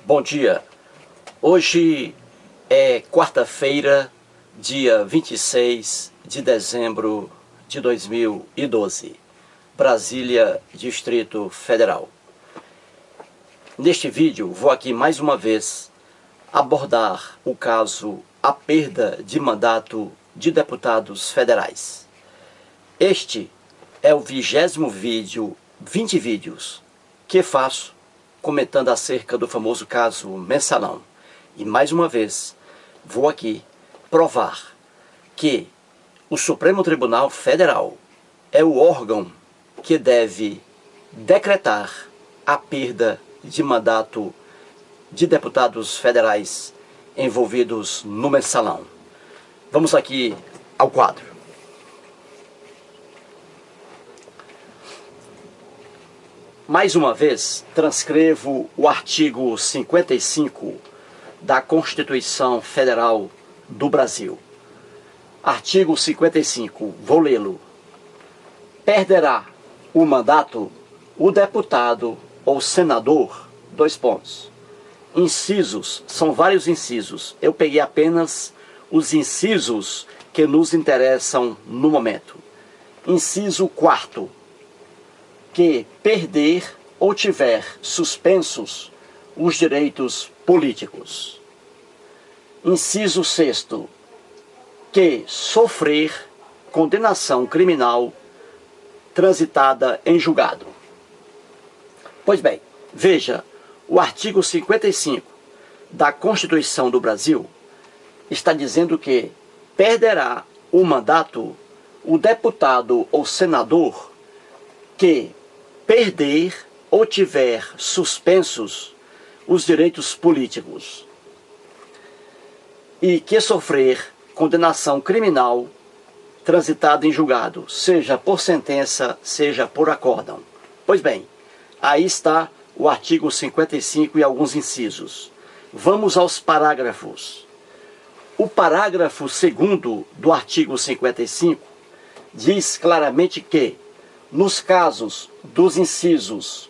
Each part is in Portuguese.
Bom dia, hoje é quarta-feira, dia 26 de dezembro de 2012, Brasília, Distrito Federal. Neste vídeo vou aqui mais uma vez abordar o caso A Perda de Mandato de Deputados Federais. Este é o 20º vídeo, 20 vídeos, que faço comentando acerca do famoso caso Mensalão. E mais uma vez, vou aqui provar que o Supremo Tribunal Federal é o órgão que deve decretar a perda de mandato de deputados federais envolvidos no Mensalão. Vamos aqui ao quadro. Mais uma vez, transcrevo o artigo 55 da Constituição Federal do Brasil. Artigo 55, vou lê-lo. Perderá o mandato o deputado ou senador, dois pontos. Incisos, são vários incisos. Eu peguei apenas os incisos que nos interessam no momento. Inciso 4. Que perder ou tiver suspensos os direitos políticos. Inciso 6º, que sofrer condenação criminal transitada em julgado. Pois bem, veja, o artigo 55 da Constituição do Brasil está dizendo que perderá o mandato o deputado ou senador que perder ou tiver suspensos os direitos políticos e que sofrer condenação criminal transitada em julgado, seja por sentença, seja por acórdão. Pois bem, aí está o artigo 55 e alguns incisos. Vamos aos parágrafos. O parágrafo 2º do artigo 55 diz claramente que nos casos dos incisos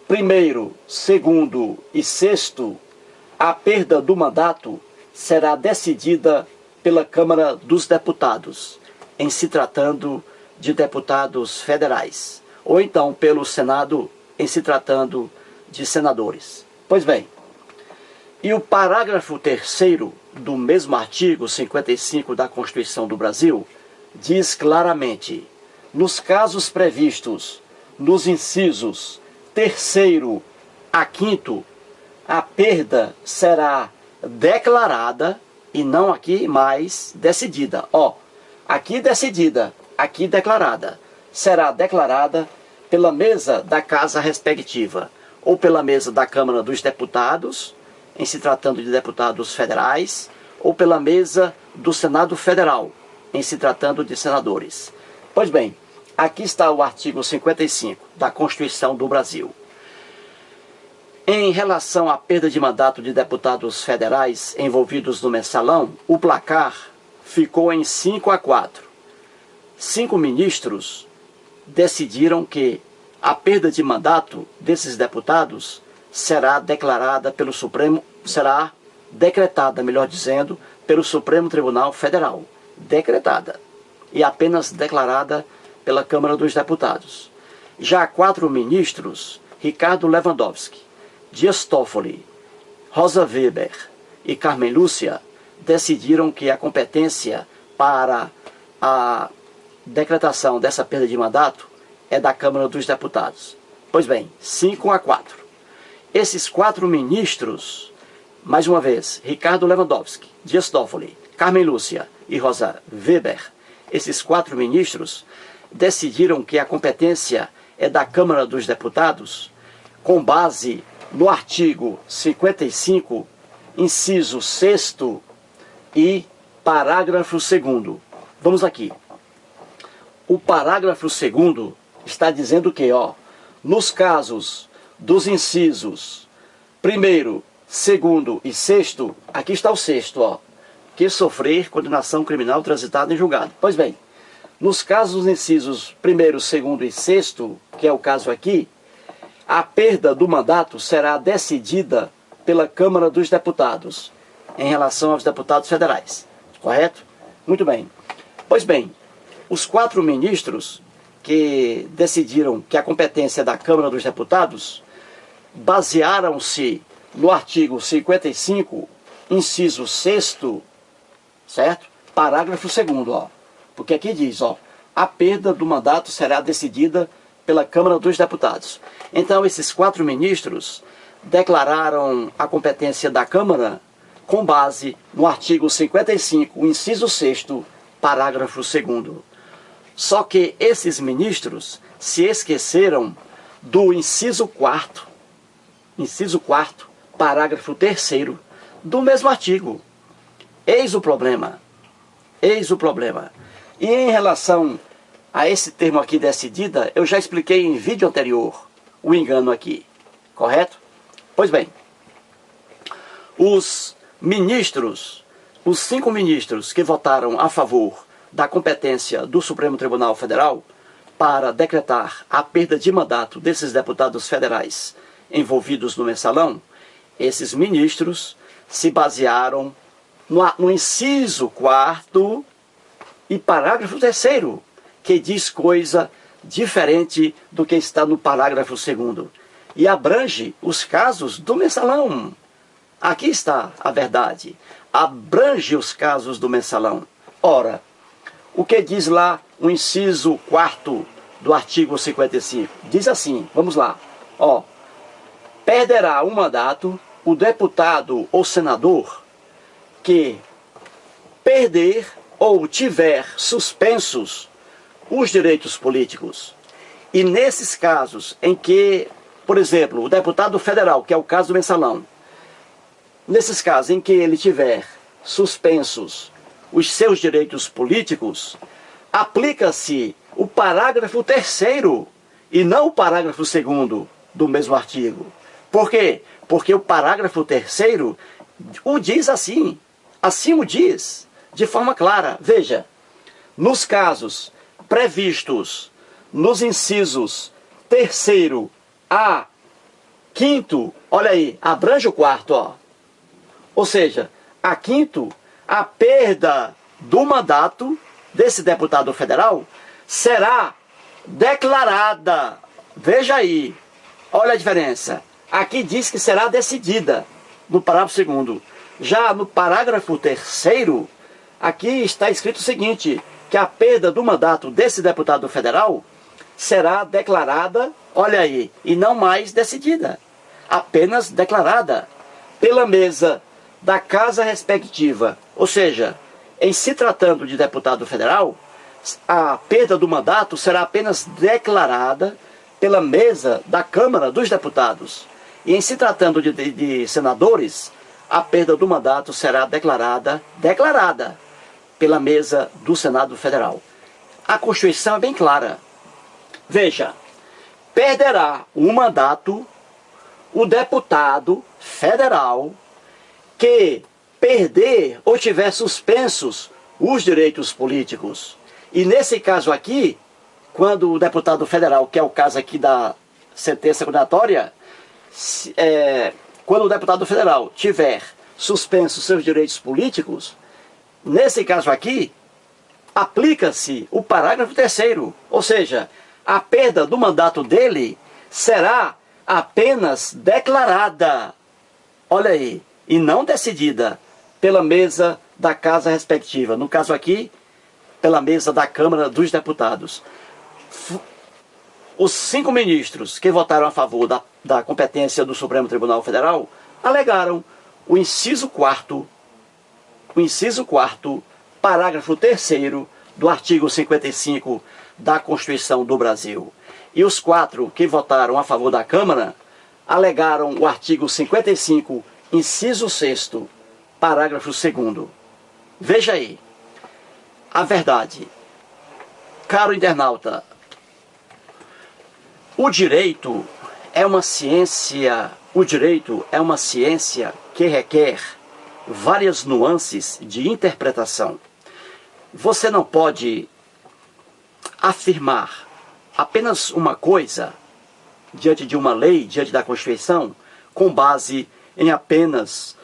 1º, 2º e 6º, a perda do mandato será decidida pela Câmara dos Deputados, em se tratando de deputados federais, ou então pelo Senado, em se tratando de senadores. Pois bem, e o parágrafo 3º do mesmo artigo 55 da Constituição do Brasil diz claramente: nos casos previstos nos incisos 3º a 5º, a perda será declarada e não aqui mais decidida. Aqui decidida, aqui declarada. Será declarada pela mesa da casa respectiva, ou pela mesa da Câmara dos Deputados, em se tratando de deputados federais, ou pela mesa do Senado Federal, em se tratando de senadores. Pois bem, aqui está o artigo 55 da Constituição do Brasil. Em relação à perda de mandato de deputados federais envolvidos no Mensalão, o placar ficou em 5-4. 5 ministros decidiram que a perda de mandato desses deputados será declarada pelo Supremo, será decretada, melhor dizendo, pelo Supremo Tribunal Federal. Decretada. E apenas declarada pela Câmara dos Deputados. Já 4 ministros, Ricardo Lewandowski, Dias Toffoli, Rosa Weber e Carmen Lúcia, decidiram que a competência para a decretação dessa perda de mandato é da Câmara dos Deputados. Pois bem, 5-4. Esses 4 ministros, mais uma vez, Ricardo Lewandowski, Dias Toffoli, Carmen Lúcia e Rosa Weber, esses 4 ministros decidiram que a competência é da Câmara dos Deputados, com base no artigo 55, inciso 6º e parágrafo 2º. Vamos aqui. O parágrafo 2º está dizendo que, nos casos dos incisos 1º, 2º e 6º, aqui está o 6º, que sofrer condenação criminal transitada em julgado. Pois bem, nos casos dos incisos 1º, 2º e 6º, que é o caso aqui, a perda do mandato será decidida pela Câmara dos Deputados em relação aos deputados federais. Correto? Muito bem. Pois bem, os 4 ministros que decidiram que a competência é da Câmara dos Deputados basearam-se no artigo 55, inciso 6º, certo? Parágrafo 2º, ó. Porque aqui diz, ó, a perda do mandato será decidida pela Câmara dos Deputados. Então, esses 4 ministros declararam a competência da Câmara com base no artigo 55, inciso 6º, parágrafo 2º. Só que esses ministros se esqueceram do inciso 4º, parágrafo 3º, do mesmo artigo. Eis o problema. Eis o problema. E em relação a esse termo aqui, decidida, eu já expliquei em vídeo anterior o engano aqui. Correto? Pois bem, os ministros, os 5 ministros que votaram a favor da competência do Supremo Tribunal Federal para decretar a perda de mandato desses deputados federais envolvidos no mensalão, esses ministros se basearam no inciso 4º e parágrafo 3º, que diz coisa diferente do que está no parágrafo 2º, e abrange os casos do mensalão. Aqui está a verdade. Abrange os casos do mensalão. Ora, o que diz lá o inciso 4º do artigo 55? Diz assim, vamos lá. Ó, perderá o mandato o deputado ou senador que perder ou tiver suspensos os direitos políticos. E nesses casos em que, por exemplo, o deputado federal, que é o caso do mensalão, nesses casos em que ele tiver suspensos os seus direitos políticos, aplica-se o parágrafo 3º e não o parágrafo 2º do mesmo artigo. Por quê? Porque o parágrafo 3º o diz assim o diz de forma clara. Veja, nos casos previstos nos incisos 3º a 5º, olha aí, abrange o 4º, ó. Ou seja, a 5º, a perda do mandato desse deputado federal será declarada. Veja aí, olha a diferença. Aqui diz que será decidida no parágrafo 2º. Já no parágrafo 3º, aqui está escrito o seguinte, que a perda do mandato desse deputado federal será declarada, olha aí, e não mais decidida, apenas declarada pela mesa da casa respectiva. Ou seja, em se tratando de deputado federal, a perda do mandato será apenas declarada pela mesa da Câmara dos Deputados. E em se tratando de senadores, a perda do mandato será declarada pela mesa do Senado Federal. A Constituição é bem clara. Veja, perderá o mandato o deputado federal que perder ou tiver suspensos os direitos políticos. E nesse caso aqui, quando o deputado federal, que é o caso aqui da sentença condenatória, quando o deputado federal tiver suspenso seus direitos políticos, nesse caso aqui, aplica-se o parágrafo 3º, ou seja, a perda do mandato dele será apenas declarada, olha aí, e não decidida pela mesa da casa respectiva, no caso aqui, pela mesa da Câmara dos Deputados. Os 5 ministros que votaram a favor da competência do Supremo Tribunal Federal alegaram o inciso 4º, parágrafo 3º do artigo 55 da Constituição do Brasil. E os 4 que votaram a favor da Câmara alegaram o artigo 55, inciso 6º, parágrafo 2º. Veja aí, a verdade. Caro internauta, o direito é uma ciência que requer várias nuances de interpretação. Você não pode afirmar apenas uma coisa diante de uma lei, diante da Constituição, com base em apenas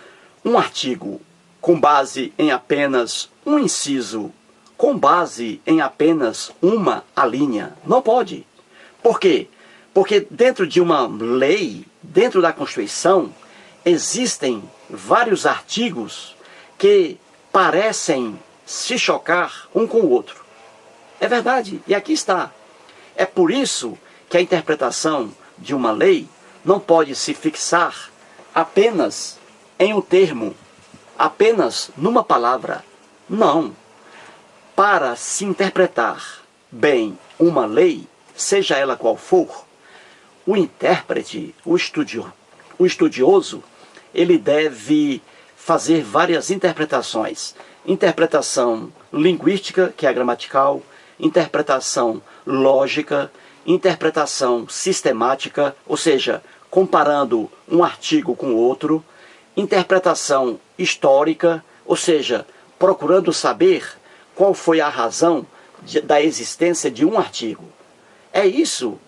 um artigo, com base em apenas um inciso, com base em apenas uma alínea. Não pode. Por quê? Porque dentro de uma lei, dentro da Constituição, existem vários artigos que parecem se chocar um com o outro. É verdade, e aqui está. É por isso que a interpretação de uma lei não pode se fixar apenas em um termo, apenas numa palavra. Não. Para se interpretar bem uma lei, seja ela qual for, o intérprete, o estudioso, ele deve fazer várias interpretações. Interpretação linguística, que é a gramatical, interpretação lógica, interpretação sistemática, ou seja, comparando um artigo com outro, interpretação histórica, ou seja, procurando saber qual foi a razão da existência de um artigo. É isso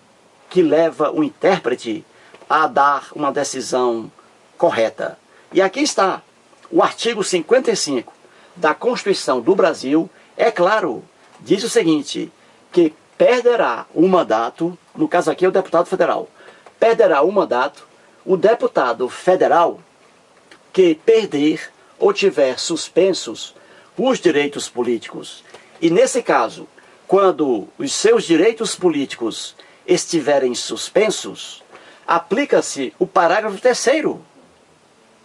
que leva o intérprete a dar uma decisão correta. E aqui está, o artigo 55 da Constituição do Brasil, é claro, diz o seguinte, que perderá o mandato, no caso aqui é o deputado federal, perderá o mandato o deputado federal que perder ou tiver suspensos os direitos políticos. E nesse caso, quando os seus direitos políticos estiverem suspensos, aplica-se o parágrafo 3º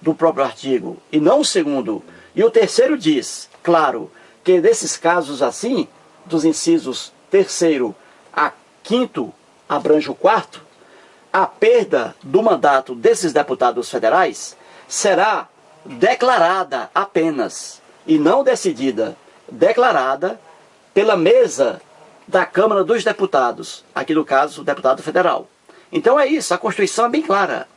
do próprio artigo, e não o 2º. E o 3º diz, claro, que nesses casos assim, dos incisos 3º a 5º, abrange o 4º, a perda do mandato desses deputados federais será declarada apenas, e não decidida, declarada pela mesa da Câmara dos Deputados, aqui no caso, o deputado federal. Então é isso, a Constituição é bem clara.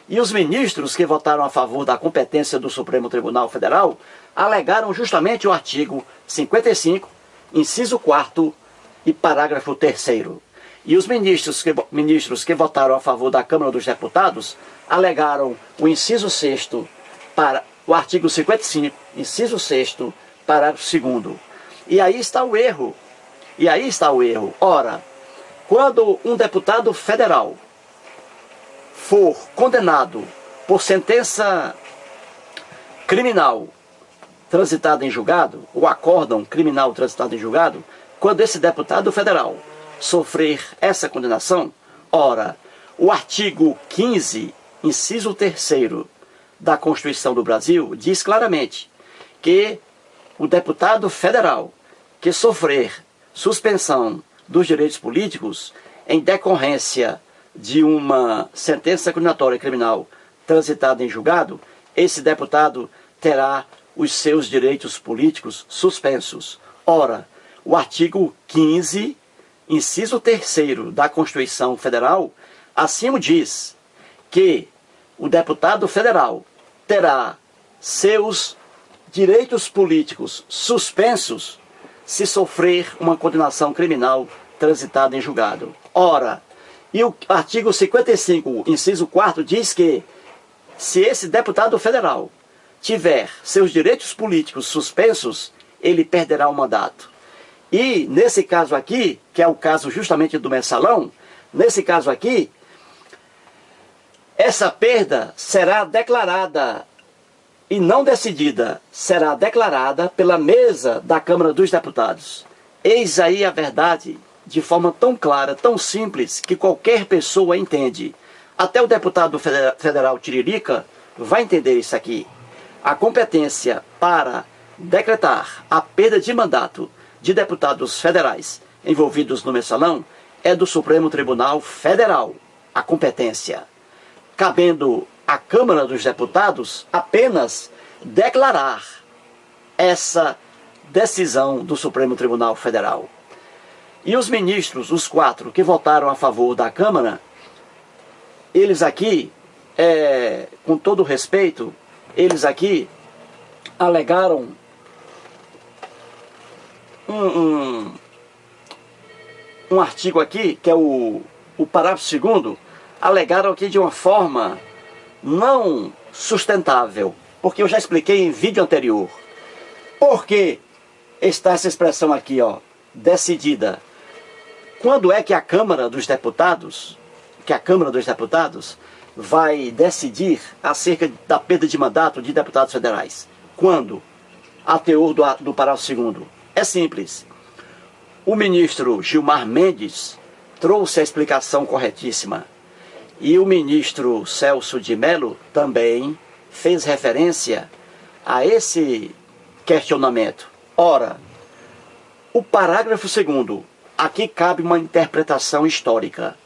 E os ministros que votaram a favor da competência do Supremo Tribunal Federal alegaram justamente o artigo 55, inciso 4º e parágrafo 3º. E os ministros que votaram a favor da Câmara dos Deputados alegaram o inciso 6º para o artigo 55, inciso 6º, parágrafo 2º. E aí está o erro. E aí está o erro. Ora, quando um deputado federal for condenado por sentença criminal transitada em julgado, ou acórdão criminal transitado em julgado, quando esse deputado federal sofrer essa condenação, ora, o artigo 15, inciso 3º da Constituição do Brasil diz claramente que o deputado federal que sofrer suspensão dos direitos políticos em decorrência de uma sentença condenatória criminal transitada em julgado, esse deputado terá os seus direitos políticos suspensos. Ora, o artigo 15, inciso 3º da Constituição Federal, assim diz que o deputado federal terá seus direitos políticos suspensos se sofrer uma condenação criminal transitada em julgado. Ora, e o artigo 55, inciso 4º, diz que se esse deputado federal tiver seus direitos políticos suspensos, ele perderá o mandato. E nesse caso aqui, que é o caso justamente do mensalão, nesse caso aqui, essa perda será declarada e não decidida, será declarada pela mesa da Câmara dos Deputados. Eis aí a verdade, de forma tão clara, tão simples, que qualquer pessoa entende. Até o deputado federal Tiririca vai entender isso aqui. A competência para decretar a perda de mandato de deputados federais envolvidos no mensalão é do Supremo Tribunal Federal, a competência. Cabendo à Câmara dos Deputados apenas declarar essa decisão do Supremo Tribunal Federal. E os ministros, os 4 que votaram a favor da Câmara, eles aqui, com todo respeito, eles aqui alegaram um artigo aqui, que é o parágrafo 2º, alegaram aqui de uma forma não sustentável, porque eu já expliquei em vídeo anterior. Por que está essa expressão aqui, ó, decidida? Quando é que a Câmara dos Deputados, vai decidir acerca da perda de mandato de deputados federais? Quando? A teor do parágrafo 2º. É simples. O ministro Gilmar Mendes trouxe a explicação corretíssima. E o ministro Celso de Mello também fez referência a esse questionamento. Ora, o parágrafo 2º, aqui cabe uma interpretação histórica.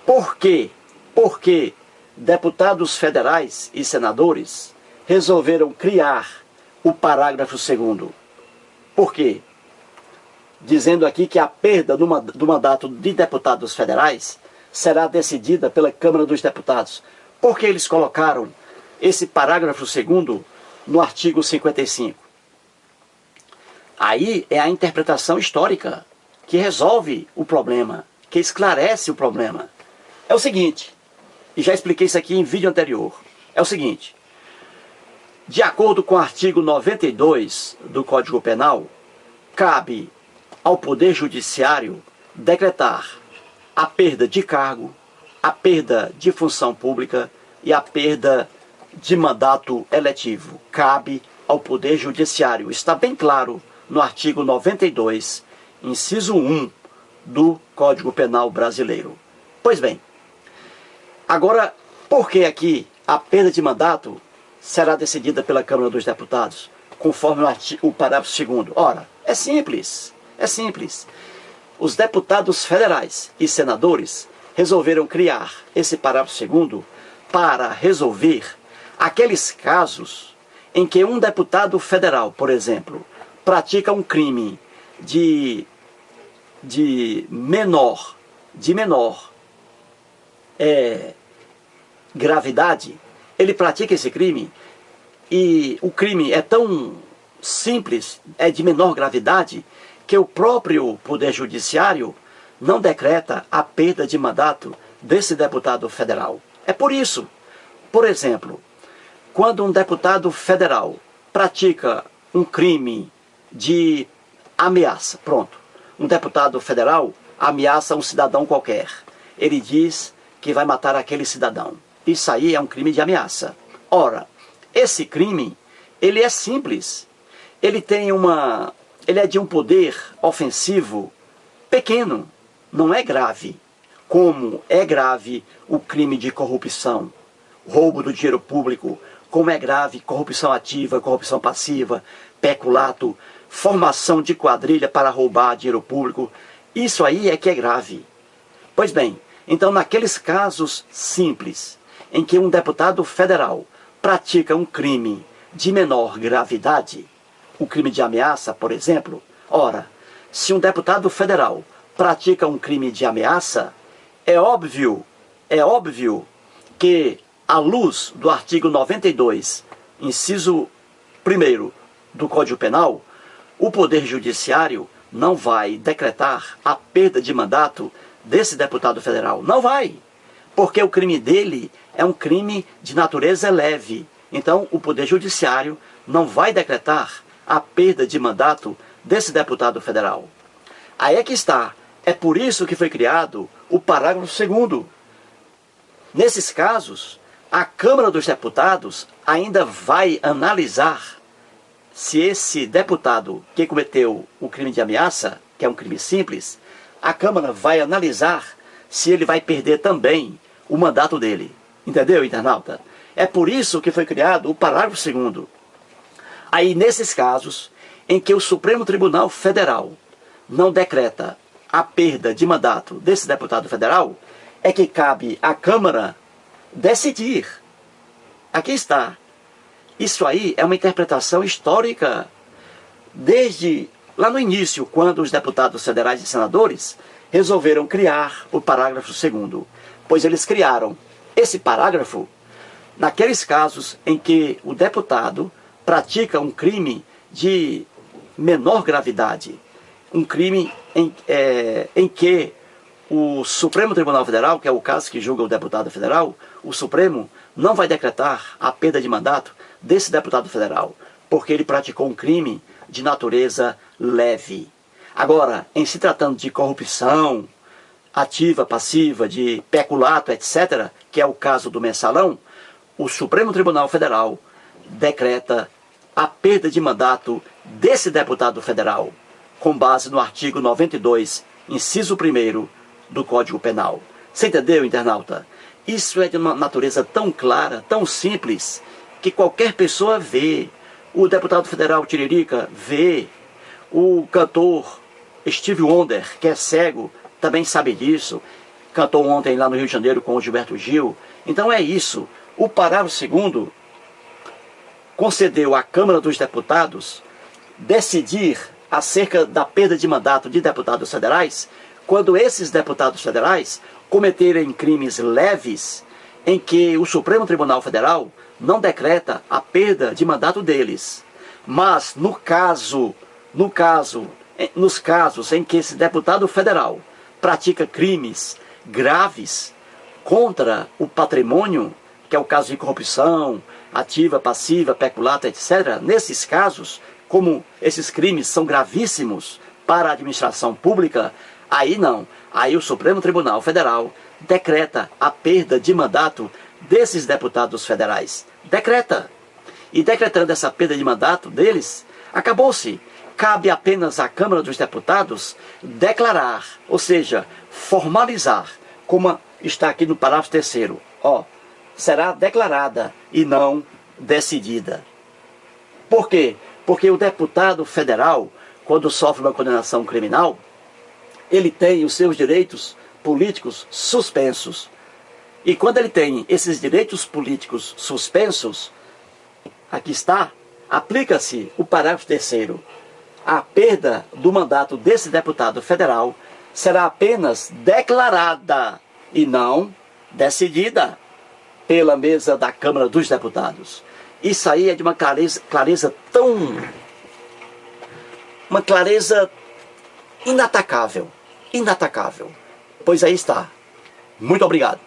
Por quê? Porque deputados federais e senadores resolveram criar o parágrafo 2º. Por quê? Dizendo aqui que a perda do mandato de deputados federais será decidida pela Câmara dos Deputados. Por que eles colocaram esse parágrafo 2º no artigo 55? Aí é a interpretação histórica que resolve o problema, que esclarece o problema. É o seguinte, e já expliquei isso aqui em vídeo anterior, é o seguinte: de acordo com o artigo 92 do Código Penal, cabe ao Poder Judiciário decretar a perda de cargo, a perda de função pública e a perda de mandato eletivo. Cabe ao Poder Judiciário. Está bem claro no artigo 92, inciso 1 do Código Penal brasileiro. Pois bem, agora, por que aqui a perda de mandato será decidida pela Câmara dos Deputados, conforme o parágrafo 2º? Ora, é simples. Os deputados federais e senadores resolveram criar esse parágrafo 2º para resolver aqueles casos em que um deputado federal, por exemplo, pratica um crime de menor gravidade. Ele pratica esse crime e o crime é tão simples, é de menor gravidade, que o próprio Poder Judiciário não decreta a perda de mandato desse deputado federal. É por isso, por exemplo, quando um deputado federal pratica um crime de ameaça, pronto, um deputado federal ameaça um cidadão qualquer, ele diz que vai matar aquele cidadão. Isso aí é um crime de ameaça. Ora, esse crime, ele é simples, ele é de um poder ofensivo pequeno, não é grave, como é grave o crime de corrupção, roubo do dinheiro público, como é grave corrupção ativa, corrupção passiva, peculato, formação de quadrilha para roubar dinheiro público. Isso aí é que é grave. Pois bem, então naqueles casos simples, em que um deputado federal pratica um crime de menor gravidade, o crime de ameaça, por exemplo, ora, se um deputado federal pratica um crime de ameaça, é óbvio que, à luz do artigo 92, inciso 1º do Código Penal, o Poder Judiciário não vai decretar a perda de mandato desse deputado federal. Não vai, porque o crime dele é um crime de natureza leve. Então, o Poder Judiciário não vai decretar a perda de mandato desse deputado federal. Aí é que está. É por isso que foi criado o parágrafo 2º. Nesses casos, a Câmara dos Deputados ainda vai analisar se esse deputado que cometeu o crime de ameaça, que é um crime simples, a Câmara vai analisar se ele vai perder também o mandato dele. Entendeu, internauta? É por isso que foi criado o parágrafo 2º. Aí, nesses casos em que o Supremo Tribunal Federal não decreta a perda de mandato desse deputado federal, é que cabe à Câmara decidir. Aqui está. Isso aí é uma interpretação histórica. Desde lá no início, quando os deputados federais e senadores resolveram criar o parágrafo 2º, pois eles criaram esse parágrafo naqueles casos em que o deputado pratica um crime de menor gravidade, um crime em que o Supremo Tribunal Federal, que é o caso que julga o deputado federal, o Supremo não vai decretar a perda de mandato desse deputado federal, porque ele praticou um crime de natureza leve. Agora, em se tratando de corrupção ativa, passiva, de peculato, etc., que é o caso do mensalão, o Supremo Tribunal Federal decreta a perda de mandato desse deputado federal, com base no artigo 92, inciso 1º do Código Penal. Você entendeu, internauta? Isso é de uma natureza tão clara, tão simples, que qualquer pessoa vê. O deputado federal Tiririca vê. O cantor Stevie Wonder, que é cego, também sabe disso. Cantou ontem lá no Rio de Janeiro com o Gilberto Gil. Então é isso. O parágrafo 2º concedeu à Câmara dos Deputados decidir acerca da perda de mandato de deputados federais quando esses deputados federais cometerem crimes leves em que o Supremo Tribunal Federal não decreta a perda de mandato deles. Mas nos casos em que esse deputado federal pratica crimes graves contra o patrimônio, que é o caso de corrupção, ativa, passiva, peculato, etc., nesses casos, como esses crimes são gravíssimos para a administração pública, aí não. Aí o Supremo Tribunal Federal decreta a perda de mandato desses deputados federais. Decreta. E decretando essa perda de mandato deles, acabou-se. Cabe apenas à Câmara dos Deputados declarar, ou seja, formalizar, como está aqui no parágrafo 3º. Será declarada e não decidida. Por quê? Porque o deputado federal, quando sofre uma condenação criminal, ele tem os seus direitos políticos suspensos. E quando ele tem esses direitos políticos suspensos, aqui está, aplica-se o parágrafo 3º. A perda do mandato desse deputado federal será apenas declarada e não decidida pela mesa da Câmara dos Deputados. Isso aí é de uma clareza inatacável. Inatacável. Pois aí está. Muito obrigado.